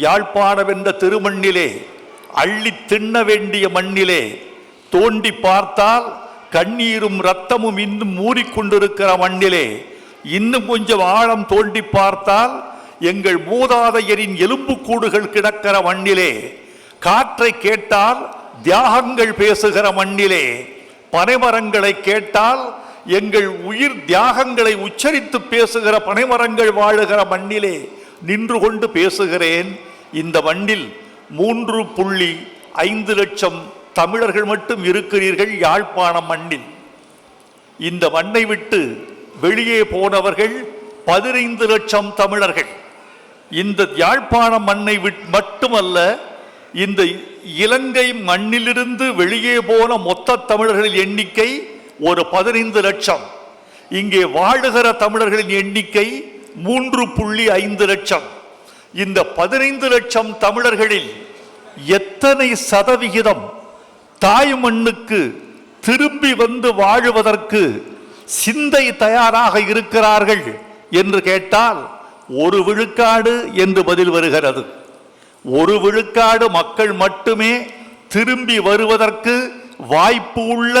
யாழ்ப்பாணம் என்ற திருமண்ணிலே, அள்ளி திண்ண வேண்டிய மண்ணிலே தோண்டி பார்த்தால் கண்ணீரும் இரத்தமும் இன்னும் மூறிக்கொண்டிருக்கிற மண்ணிலே, இன்னும் கொஞ்சம் ஆழம் தோண்டி பார்த்தால் எங்கள் மூதாதையரின் எலும்புக்கூடுகள் கிடக்கிற மண்ணிலே, காற்றை கேட்டால் தியாகங்கள் பேசுகிற மண்ணிலே, பனைமரங்களை கேட்டால் எங்கள் உயிர் தியாகங்களை உச்சரித்து பேசுகிற பனைமரங்கள் வாழுகிற மண்ணிலே நின்று கொண்டு பேசுகிறேன். இந்த மண்ணில் 3.5 லட்சம் தமிழர்கள் மட்டும் இருக்கிறீர்கள். யாழ்ப்பாணம் மண்ணில் இந்த மண்ணை விட்டு வெளியே போனவர்கள் 15 லட்சம் தமிழர்கள். இந்த யாழ்ப்பாணம் மண்ணை மட்டுமல்ல, இந்த இலங்கை மண்ணிலிருந்து வெளியே போன மொத்த தமிழர்களின் எண்ணிக்கை ஒரு 15 லட்சம். இங்கே வாழுகிற தமிழர்களின் எண்ணிக்கை 3.5 லட்சம். இந்த 15 லட்சம் தமிழர்களில் எத்தனை சதவிகிதம் தாய் மண்ணுக்கு திரும்பி வந்து வாழுவதற்கு சிந்தை தயாராக இருக்கிறார்கள் என்று கேட்டால் 1 விழுக்காடு என்று பதில் வருகிறது. 1 விழுக்காடு மக்கள் மட்டுமே திரும்பி வருவதற்கு வாய்ப்பு உள்ள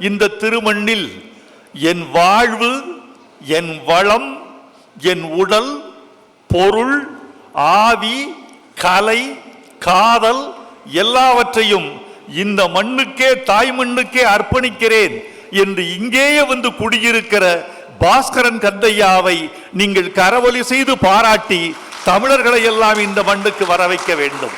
இந்த திருமண்ணில் என் வாழ்வு, என் வளம், என் உடல், பொருள், ஆவி, கலை, காதல் எல்லாவற்றையும் இந்த மண்ணுக்கே, தாய் மண்ணுக்கே அர்ப்பணிக்கிறேன் என்று இங்கேயே வந்து குடியிருக்கிற பாஸ்கரன் கந்தையாவை நீங்கள் கரவொலி செய்து பாராட்டி தமிழர்களை எல்லாம் இந்த மண்ணுக்கு வர வைக்க வேண்டும்.